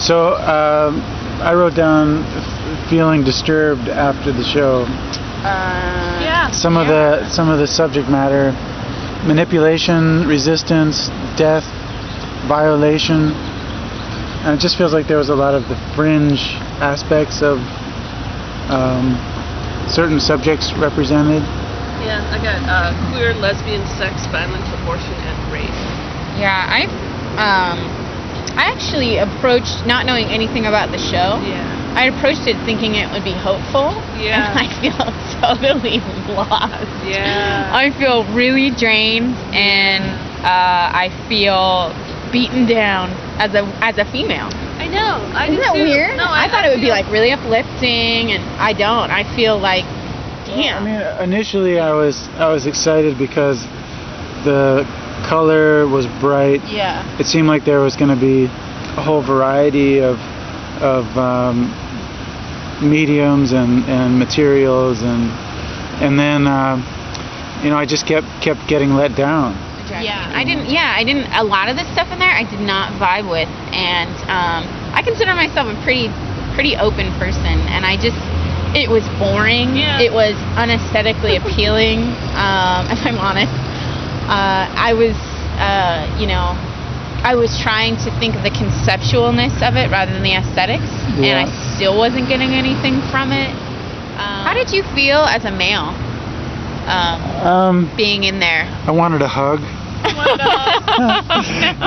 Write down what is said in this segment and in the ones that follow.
So I wrote down feeling disturbed after the show. Some of the subject matter, manipulation, resistance, death, violation, and it just feels like there was a lot of the fringe aspects of certain subjects represented. Yeah, I got queer, lesbian, sex, violence, abortion, and rape. Yeah, I actually approached not knowing anything about the show. Yeah. I approached it thinking it would be hopeful. Yeah. And I feel totally lost. Yeah. I feel really drained, and I feel beaten down as a female. I know. Isn't that weird? No, I thought it would be like really uplifting, and I don't. I feel like, damn. I mean, initially I was excited because the color was bright. Yeah. It seemed like there was going to be a whole variety of mediums and materials, and then I just kept getting let down. Yeah, I didn't. A lot of the stuff in there, I did not vibe with, and I consider myself a pretty open person, and it was boring. Yeah. It was unaesthetically appealing. If I'm honest, I was trying to think of the conceptualness of it rather than the aesthetics, and I still wasn't getting anything from it. How did you feel as a male? Being in there. I wanted a hug.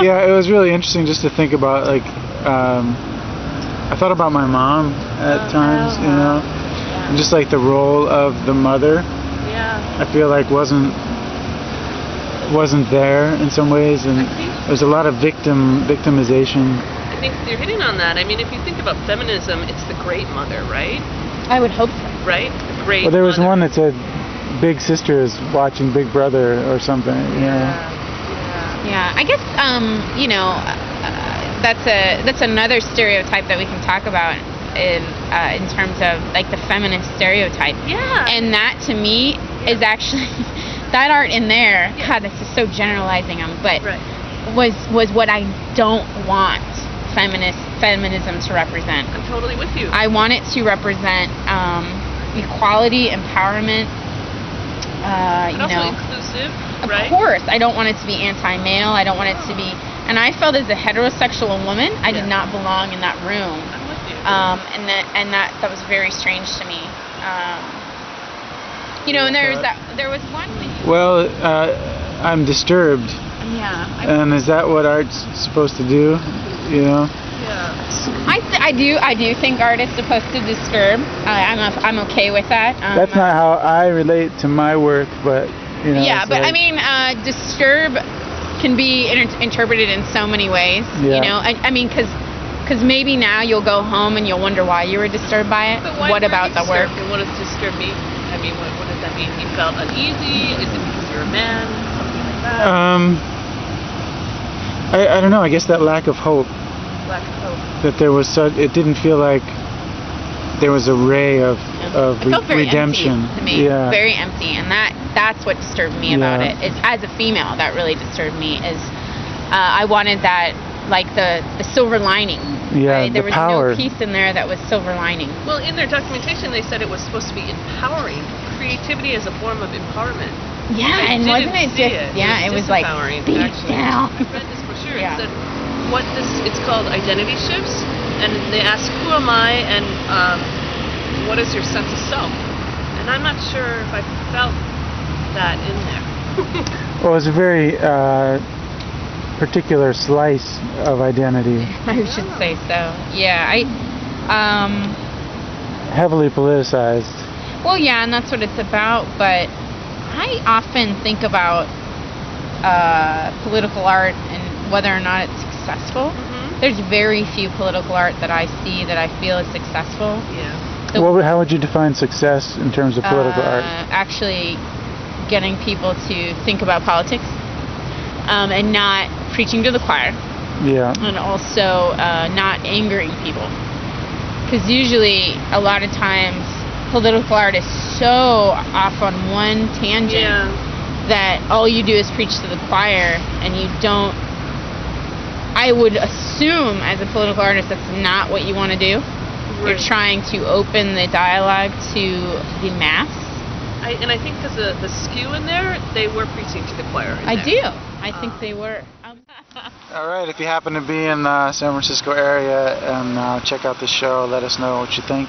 Yeah, it was really interesting just to think about, like, I thought about my mom at times, and just like the role of the mother. Yeah. I feel like wasn't there in some ways, and there's a lot of victimization. I think you're hitting on that. I mean, if you think about feminism, it's the great mother, right? I would hope so. Right? The great Well, there was mother. one that said Big Sister is watching Big Brother or something. Yeah, I guess that's another stereotype that we can talk about in terms of like the feminist stereotype. Yeah. And that to me is actually that art in there. Yeah. God, this is so generalizing them, but Right. was what I don't want feminism to represent. I'm totally with you. I want it to represent equality, empowerment. Also inclusive, right? Of course, I don't want it to be anti-male. I don't want it to be, and I felt as a heterosexual woman, I did not belong in that room. I'm with you. And that was very strange to me. And there was one thing. Well, I'm disturbed. Yeah. And is that what art's supposed to do? Yeah. I do think art is supposed to disturb. I'm okay with that. That's not how I relate to my work, but Yeah, but like, I mean, disturb can be interpreted in so many ways. Yeah. I mean, because maybe now you'll go home and you'll wonder why you were disturbed by it. But why What were about you the work? disturbed? And what does disturb me? I mean, what does that mean? You felt uneasy? Is it because you're a man? Something like that? I don't know. I guess that lack of hope. Lack of hope. That there was it didn't feel like there was a ray of It felt very redemption. empty to me. Yeah. Very empty, and that's what disturbed me about it. It's, as a female, that really disturbed me. Is I wanted that, like the silver lining. Yeah, right? There the was power. no piece in there that was silver lining. Well, in their documentation, they said it was supposed to be empowering. Creativity as a form of empowerment. Yeah, I and didn't wasn't it see just it was like disempowering, beat actually. down. I read this brochure. Yeah. It said it's called identity shifts, and they ask who am I and what is your sense of self, and I'm not sure if I felt that in there. Well, it was a very particular slice of identity, I should say so. Yeah, heavily politicized. Well, yeah, and that's what it's about. But I often think about political art and whether or not it's successful. Mm-hmm. There's very few political art that I see that I feel is successful. Yeah. How would you define success in terms of political art? Actually, getting people to think about politics and not preaching to the choir. Yeah. And also not angering people. Because usually, a lot of times, political art is so off on one tangent that all you do is preach to the choir, and you don't. I would assume as a political artist that's not what you want to do. Right. You're trying to open the dialogue to the mass. I think because the skew in there, they were preaching to the choir. I do. I think they were. All right, if you happen to be in the San Francisco area and check out this show, let us know what you think.